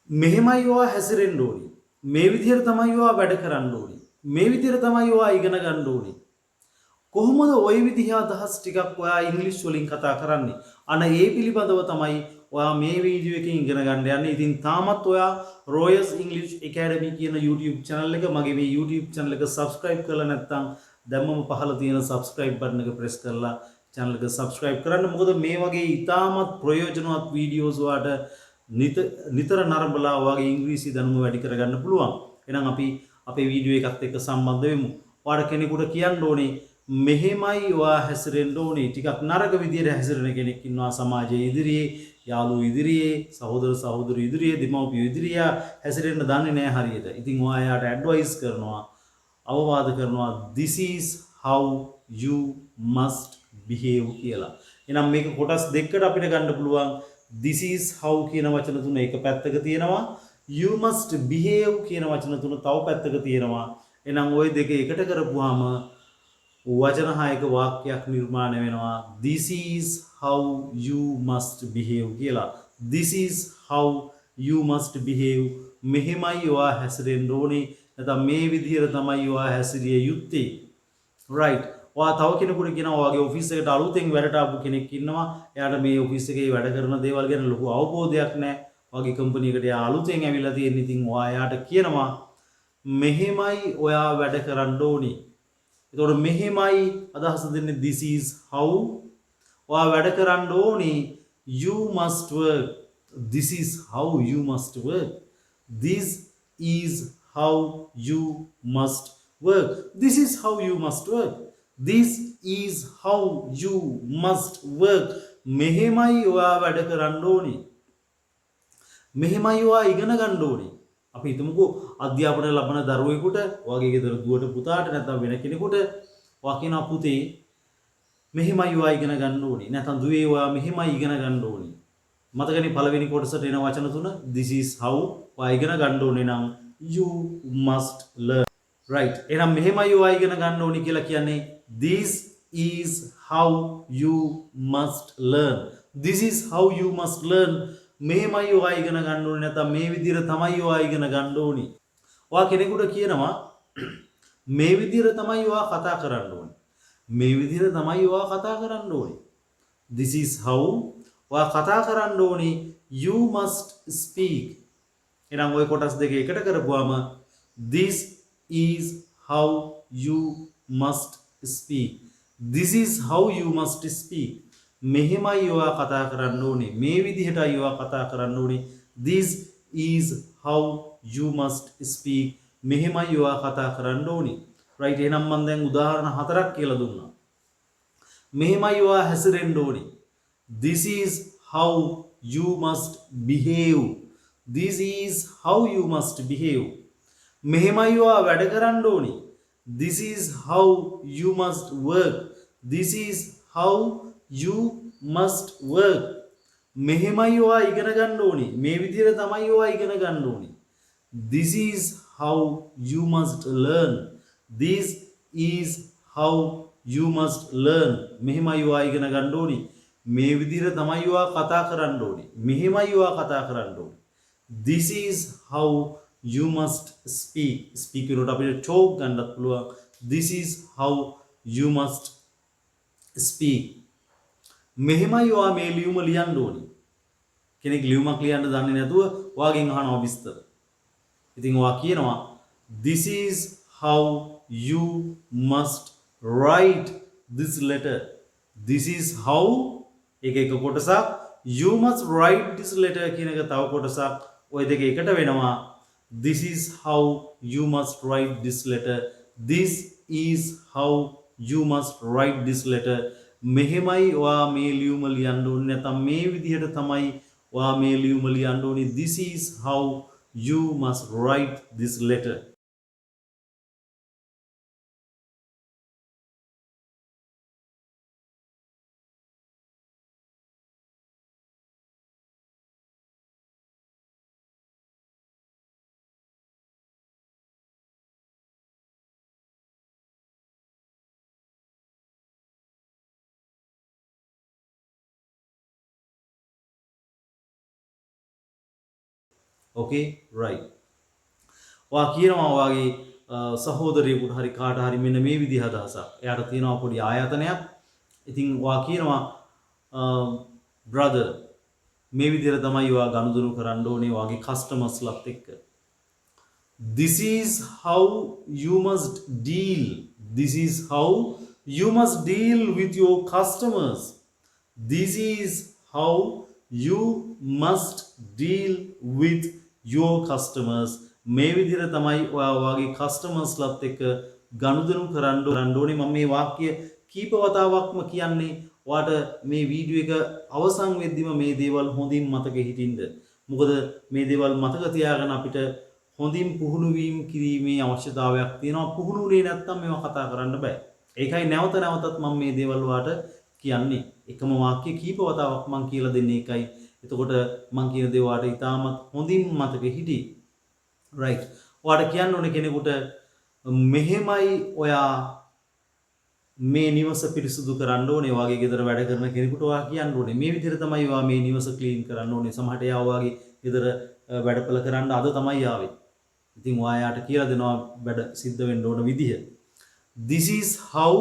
මෙහෙමයි ඔයා හැසිරෙන්න ඕනි. මේ විදිහට තමයි ඔයා වැඩ කරන්න ඕනි. මේ විදිහට තමයි ඔයා ඉගෙන ගන්න ඕනි. කොහොමද ওই විදිහ අදහස් ටිකක් ඔයා ඉංග්‍රීසි වලින් කතා කරන්නේ? අන්න ඒ පිළිබඳව තමයි ඔයා මේ වීඩියෝ එකෙන් ඉගෙන ගන්න යන්නේ. ඉතින් තාමත් ඔයා Royas English Academy කියන YouTube channel එක මගේ මේ YouTube channel එක subscribe කරලා නැත්නම් දැම්මම පහළ තියෙන subscribe button එක press කරලා channel එක subscribe කරන්න. මොකද මේ වගේ ඉතාමත් ප්‍රයෝජනවත් වීඩියෝස් ඔයාට නිතර නරඹලා ඔයාගේ ඉංග්‍රීසි දැනුම වැඩි කරගන්න පුළුවන්. එහෙනම් අපි අපේ වීඩියෝ එකත් එක්ක සම්බන්ධ වෙමු. ඔයාට කෙනෙකුට කියන්න ඕනේ මෙහෙමයි ඔයා හැසිරෙන්න ඕනේ. ටිකක් නරක විදියට හැසිරෙන කෙනෙක් ඉන්නවා සමාජයේ ඉදිරියේ, යාළුවෝ ඉදිරියේ, සහෝදර සහෝදරයෝ ඉදිරියේ, දෙමව්පියෝ ඉදිරියේ හැසිරෙන්න දන්නේ නැහැ හරියට. ඉතින් ඔයා එයාට ඇඩ්වයිස් කරනවා, අවවාද කරනවා this is how you must behave කියලා. එහෙනම් මේක කොටස් දෙකකට අපිට ගන්න පුළුවන්. this is how කියන වචන තුන එක පැත්තක තියෙනවා. you must behave කියන වචන තුන තව පැත්තක තියෙනවා. එහෙනම් ওই දෙක එකට කරපුවාම වචන හයක වාක්‍යයක් නිර්මාණය වෙනවා. this is how you must behave කියලා. this is how you must behave. මෙහෙමයි ඔයා හැසිරෙන්න ඕනේ. නැත්නම් මේ විදිහට තමයි ඔයා හැසිරිය යුත්තේ. right. ඔයා තව කෙනෙකුට කියනවා ඔයාගේ ඔෆිස් එකට අලුතෙන් වැඩට ආපු කෙනෙක් ඉන්නවා. එයාට මේ ඔෆිස් එකේ වැඩ කරන දේවල් ගැන ලොකු අවබෝධයක් නැහැ. ඔයාගේ කම්පැනි එකට එයා අලුතෙන් ඇවිල්ලා තියෙන. ඉතින් ඔයා එයාට කියනවා මෙහෙමයි ඔයා වැඩ කරන්න ඕනේ. එතකොට මෙහෙමයි අදහස දෙන්නේ this is how ඔයා වැඩ කරන්න ඕනේ. you must work. this is how you must work. this is how you must work. this is how you must work. this is how you must work. මෙහෙමයි ඔයා වැඩ කරන්න ඕනේ. මෙහෙමයි ඔයා ඉගෙන ගන්න ඕනේ. අපි හිතමුකෝ අධ්‍යාපනය ලබන දරුවෙකුට ඔයාගේ ගෙදර දුවට පුතාට නැත්නම් වෙන කෙනෙකුට ඔයා කියනවා පුතේ මෙහෙමයි ඔයා ඉගෙන ගන්න ඕනේ. නැත්නම් දුවේ ඔයා මෙහෙමයි ඉගෙන ගන්න ඕනේ. මතකනේ පළවෙනි කොටසට එන වචන තුන this is how ඔයා ඉගෙන ගන්න ඕනේ නම් you must learn. right. එහෙනම් මෙහෙමයි ඔයා ඉගෙන ගන්න ඕනේ කියලා කියන්නේ this is how you must learn. this is how you must learn. මෙහෙමයි ඔයා ඉගෙන ගන්න ඕනේ නැත්නම් මේ විදිහට තමයි ඔයා ඉගෙන ගන්න ඕනේ. ඔයා කෙනෙකුට කියනවා මේ විදිහට තමයි ඔයා කතා කරන්න ඕනේ. මේ විදිහට තමයි ඔයා කතා කරන්න ඕනේ. this is how ඔයා කතා කරන්න ඕනේ. you must speak. එහෙනම් ওই කොටස් දෙක එකට කරපුවාම this is how you must speak. this is how you must speak. මෙහෙමයි ඔයා කතා කරන්න ඕනේ. මේ විදිහටයි ඔයා කතා කරන්න ඕනේ. this is how you must speak. මෙහෙමයි ඔයා කතා කරන්න ඕනේ. right. එහෙනම් මම දැන් උදාහරණ හතරක් කියලා දුන්නා. මෙහෙමයි ඔයා හැසිරෙන්න ඕනේ. this is how you must behave. this is how you must behave. මෙහෙමයි ඔයා වැඩ කරන්න ඕනේ. this is how you must work. this is how you must work. මෙහෙමයි ඔයා ඉගෙන ගන්න ඕනේ. මේ විදිහට තමයි ඔයා ඉගෙන ගන්න ඕනේ. this is how you must learn. this is how you must learn. මෙහෙමයි ඔයා ඉගෙන ගන්න ඕනේ. මේ විදිහට තමයි ඔයා කතා කරන්න ඕනේ. මෙහෙමයි ඔයා කතා කරන්න ඕනේ. this is how you must speak. speak වලට අපිට talk ගන්නත් පුළුවන්. this is how you must speak. මෙහෙමයි ඔයා මේ ලියුම ලියන්න ඕනේ. කෙනෙක් ලියුමක් ලියන්න දන්නේ නැතුව ඔයාගෙන් අහනවා විස්තර. ඉතින් ඔයා කියනවා this is how you must write this letter. this is how එක කොටසක් you must write this letter කියන එක තව කොටසක්. ওই දෙක එකට වෙනවා this is how you must write this letter. this is how you must write this letter. මෙහෙමයි ඔයා මේ ලියුම ලියන්න ඕනේ. නැත්නම් මේ විදිහට තමයි ඔයා මේ ලියුම ලියන්න ඕනේ. this is how you must write this letter. okay right ඔයා කියනවා වාගේ සහෝදරයෙකුට හරි කාට හරි මෙන්න මේ විදිහ අදහසක් එයාට තියෙනවා පොඩි ආයතනයක් ඉතින් ඔයා කියනවා brother මේ විදිහට තමයි ඔයා ගනුදෙනු කරන්න ඕනේ වාගේ කස්ටමර්ස්ලත් එක්ක this is how you must deal this is how you must deal with your customers this is how you must deal with your customers මේ විදිහට තමයි ඔයා වාගේ කස්ටමර්ස්ලත් එක්ක ගනුදෙනු කරන්න ඕනේ මම මේ වාක්‍ය කීප වතාවක්ම කියන්නේ ඔයාට මේ වීඩියෝ එක අවසන් වෙද්දිම මේ දේවල් හොඳින් මතක හිටින්න මොකද මේ දේවල් මතක තියාගෙන අපිට හොඳින් පුහුණු වීම කිරීමේ අවශ්‍යතාවයක් තියෙනවා පුහුණුුනේ නැත්නම් මේවා කතා කරන්න බෑ ඒකයි නැවත නැවතත් මම මේ දේවල් වාට කියන්නේ එකම වාක්‍ය කීප වතාවක් මම කියලා දෙන්නේ ඒකයි එතකොට මම කියන දේ වාට ඉතාමත් හොඳින් මතක හිටි right ඔයාට කියන්න ඕනේ කෙනෙකුට මෙහෙමයි ඔයා මේ නිවස පිරිසුදු කරන්න ඕනේ ඔයාගේ ගෙදර වැඩ කරන කෙනෙකුට ඔයා කියන්න ඕනේ මේ විදිහට තමයි ඔයා මේ නිවස ක්ලීන් කරන්න ඕනේ සමහරට එයා ඔයාගේ ගෙදර වැඩපළ කරන්න අද තමයි ආවේ ඉතින් ඔයාට කියලා දෙනවා වැඩ සිද්ධ වෙන්න ඕන විදිහ this is how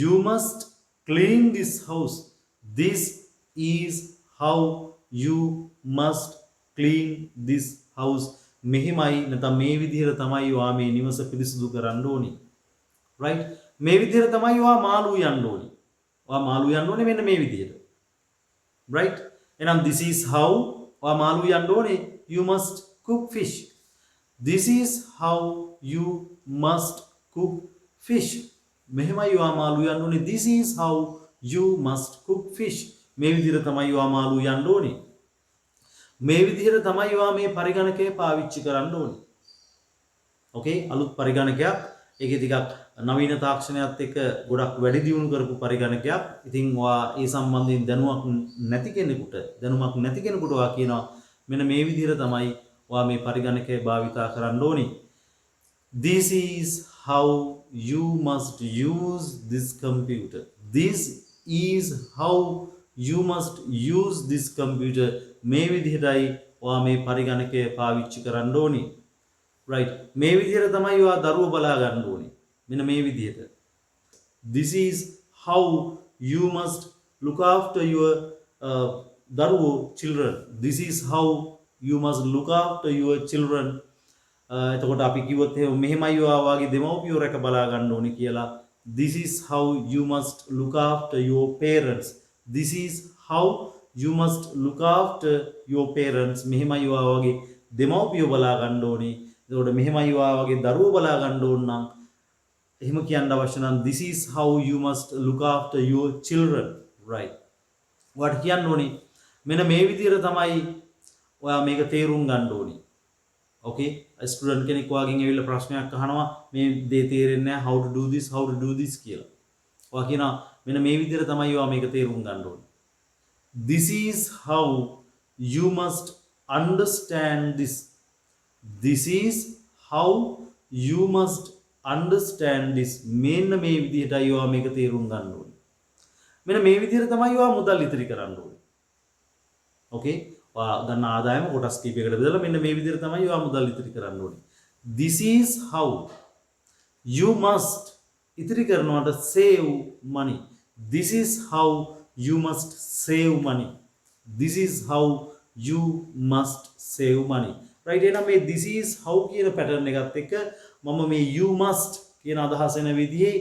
you must clean this house this is how you must clean this house මෙහිමයි නැත්නම් මේ විදිහට තමයි ඔයා මේ නිවස පිරිසුදු කරන්න ඕනේ right මේ විදිහට තමයි ඔයා මාළු යන්න ඕනේ ඔයා මාළු යන්න ඕනේ මෙන්න මේ විදිහට right එහෙනම් this is how ඔයා මාළු යන්න ඕනේ you must cook fish this is how you must cook fish මෙහෙමයි ඔයා මාළු යන්න ඕනේ this is how you must cook fish මේ විදිහට තමයි ඔයා මාළු යන්න ඕනේ මේ විදිහට තමයි ඔයා මේ පරිගණකය පාවිච්චි කරන්න ඕනේ okay අලුත් පරිගණකයක් ඒකේ ටිකක් නවීන තාක්ෂණයත් එක්ක ගොඩක් වැඩි දියුණු කරපු පරිගණකයක්. ඉතින් ඔයා ඒ සම්බන්ධයෙන් දැනුමක් නැති කෙනෙකුට ඔයා කියනවා මෙන්න මේ විදිහට තමයි ඔයා මේ පරිගණකය භාවිතා කරන්න ඕනේ. This is how you must use this computer. This is how you must use this computer. මේ විදිහටයි ඔයා මේ පරිගණකය පාවිච්චි කරන්න ඕනේ. right මේ විදිහට තමයි ඔයා දරුවෝ බලා ගන්න ඕනේ. මෙන්න මේ විදිහට this is how you must look after your දරුවෝ children this is how you must look after your children එතකොට අපි කිව්වොත් මෙහෙමයි ඔයා වාගේ දෙමව්පියෝ රැක බලා ගන්න ඕනේ කියලා this is how you must look after your parents this is how you must look after your parents මෙහෙමයි ඔයා වාගේ දෙමව්පියෝ බලා ගන්න ඕනේ එතකොට මෙහෙමයි ඔයා වාගේ දරුවෝ බලා ගන්න ඕන නම් එහෙම කියන්න අවශ්‍ය නම් this is how you must look after your children right ඔයාට කියන්න ඕනේ මෙන්න මේ විදිහට තමයි ඔයා මේක තේරුම් ගන්න ඕනේ okay ස්ටුඩන්ට් කෙනෙක් ඔයාගෙන් ඇවිල්ලා ප්‍රශ්නයක් අහනවා මේ දේ තේරෙන්නේ නැහැ how to do this කියලා ඔයා කියනවා මෙන්න මේ විදිහට තමයි ඔයා මේක තේරුම් ගන්න ඕනේ this is how you must understand this this is how you must understand this මෙන්න මේ විදිහටයි ඔයා මේක තේරුම් ගන්න ඕනේ මෙන්න මේ විදිහට තමයි ඔයා මුදල් ඉතිරි කරන්න ඕනේ okay ඔයා ගන්න ආදායම කොටස් කීපයකට බෙදලා මෙන්න මේ විදිහට තමයි ඔයා මුදල් ඉතිරි කරන්න ඕනේ this is how you must ඉතිරි කරනවට save money this is how you must save money this is how you must save money right එහෙනම් මේ this is how කියන pattern එකත් එක්ක මම මේ you must කියන අදහස එන විදිහේ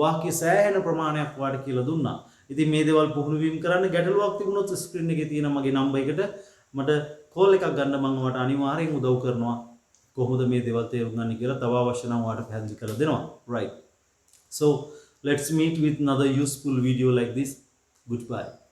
වාක්‍ය සෑහෙන ප්‍රමාණයක් වාට කියලා දුන්නා. ඉතින් මේ දේවල් පුහුණු වීම කරන්න ගැටලුවක් තිබුණොත් ස්ක්‍රීන් එකේ තියෙන මගේ නම්බර් එකට මට කෝල් එකක් ගන්න මම ඔයාලට අනිවාර්යෙන් උදව් කරනවා. කොහොමද මේ දේවල් තේරුම් ගන්න කියලා තව අවශ්‍ය නම් ඔයාලට පැහැදිලි කරලා දෙනවා. right. So let's meet with another useful video like this. Goodbye.